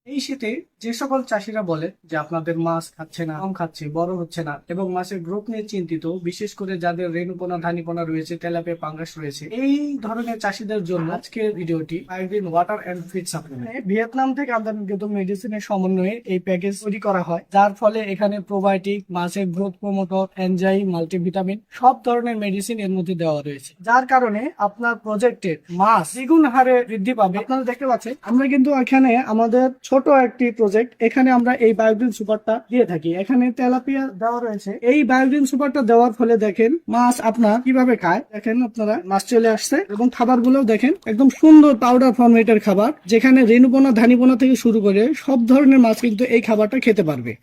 এই শীতে যে সকল চাষিরা বলে যে আপনাদের মাছ খাচ্ছে না, কম খাচ্ছে, বড় হচ্ছে না এবং মাছের গ্রোথ নিয়ে চিন্তিত, বিশেষ করে যাদের রেণুপোনা ধানীপোনা রয়েছে, তেলাপিয়া পাঙ্গাস রয়েছে, এই ধরনের চাষিদের জন্য আজকের ভিডিওটি iodine water and feed supplement. Vietnam থেকে আমদানিকৃত মেডিসিনের সমন্বয়ে এই প্যাকেজ তৈরি করা হয়, যার ফলে এখানে প্রোবায়োটিক, মাছের গ্রোথ প্রমোটর, এনজাইম, মাল্টিভিটামিন সব ধরনের মেডিসিন এর মধ্যে দেওয়া রয়েছে, যার কারণে আপনার প্রজেক্টের মাছ দ্বিগুণ হারে বৃদ্ধি পাবে। আপনারা দেখতে পাচ্ছেন আমরা কিন্তু এখানে আমাদের ছোট একটি প্রজেক্ট, এখানে আমরা এই বায়োগ্রিন সুপারটা দিয়ে থাকি। এখানে তেলাপিয়া দেওয়া রয়েছে। এই বায়োগ্রিন সুপারটা দেওয়ার ফলে দেখেন মাছ আপনার কিভাবে খায়। দেখেন আপনারা মাছ চলে আসছে এবং খাবারগুলো দেখেন একদম সুন্দর পাউডার ফরমেটের খাবার, যেখানে রেণুপোনা ধানীপোনা থেকে শুরু করে সব ধরনের মাছ কিন্তু এই খাবারটা খেতে পারবে।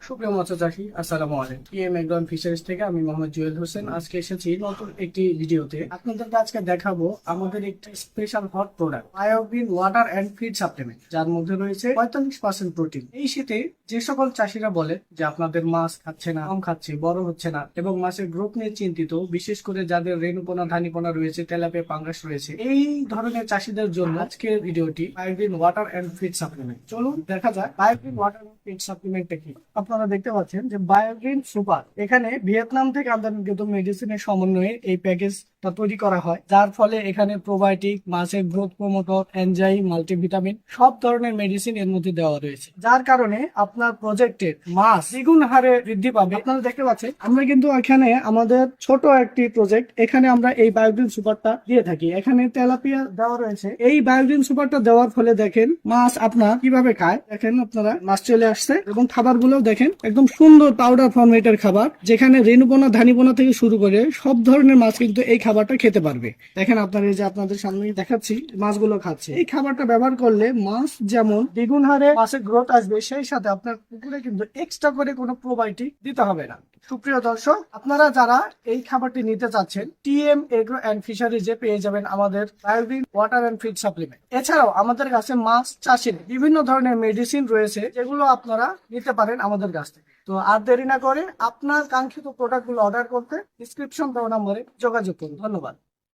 সুপ্রিয় মৎস্য চাষী, আসসালামু আলাইকুম। টিএম এগ্রো ফিশারিজ থেকে আমি মোহাম্মদ জুয়েল হোসেন আজকে এসেছি নতুন একটি ভিডিওতে। আপনাদেরকে আজকে দেখাবো আমাদের একটি special hot product iodine water and feed supplement, যার মধ্যে রয়েছে 45% প্রোটিন। এই শীতে যে সকল চাষিরা বলে যে আপনাদের মাছ খাচ্ছে না, কম খাচ্ছে, বড় হচ্ছে না এবং মাছের গ্রোথ নিয়ে চিন্তিত, বিশেষ করে যাদের রেণুপোনা ধানীপোনা রয়েছে, তেলাপিয়া পাঙ্গাস রয়েছে, এই ধরনের চাষিদের জন্য আজকের ভিডিওটি iodine water and feed supplement. চলুন দেখা যাক আয়োডিন ওয়াটার এন্ড ফিড সাপ্লিমেন্টটা কি। আপনারা দেখতে পাচ্ছেন যে বায়োগ্রিন সুপার, এখানে ভিয়েতনাম থেকে আমদানিকৃত মেডিসিনের সমন্বয়ে এই প্যাকেজটা তৈরি করা হয়, যার ফলে এখানে প্রোবায়োটিক, মাছের গ্রোথ প্রমোটর, এনজাইম, মাল্টিভিটামিন সব ধরনের মেডিসিন এর মধ্যে দেওয়া রয়েছে, যার কারণে আপনার প্রজেক্টের মাছ দ্বিগুণ হারে বৃদ্ধি পাবে। আপনারা দেখতে পাচ্ছেন আমরা কিন্তু এখানে আমাদের ছোট একটি প্রজেক্ট, এখানে আমরা এই বায়োগ্রিন সুপারটা দিয়ে থাকি। এখানে তেলাপিয়া দেওয়া রয়েছে। এই বায়োগ্রিন সুপারটা দেওয়ার ফলে দেখেন মাছ আপনার কিভাবে খায়। দেখেন আপনারা মাছ চলে আসছে এবং খাবারগুলো দেখেন একদম সুন্দর পাউডার ফরমেটের খাবার, যেখানে রেণুপোনা ধানীপোনা থেকে শুরু করে সব ধরনের মাছ কিন্তু এই খাবারটা খেতে পারবে। দেখেন আপনারা, এই যে আপনাদের সামনে দেখাচ্ছি মাছগুলো খাচ্ছে। এই খাবারটা ব্যবহার করলে মাছ যেমন দ্বিগুণ হারে মাছের গ্রোথ আসবে, সেই সাথে আপনার পুকুরে কিন্তু এক্সট্রা করে কোনো প্রোবায়োটিক দিতে হবে না। সুপ্রিয় দর্শক, আপনারা যারা এই খাবারটি নিতে চাচ্ছেন, টিএম এগ্রো এন্ড ফিশারিজে পেয়ে যাবেন আমাদের iodine water and feed supplement. এছাড়াও আমাদের কাছে মাছ চাষের বিভিন্ন ধরনের মেডিসিন রয়েছে, যেগুলো আপনারা নিতে পারেন আমাদের কাছ থেকে। তো আর দেরি না করে আপনার কাঙ্ক্ষিত প্রোডাক্টগুলো অর্ডার করতে ডিসক্রিপশন দেওয়া নম্বরে যোগাযোগ করুন। ধন্যবাদ।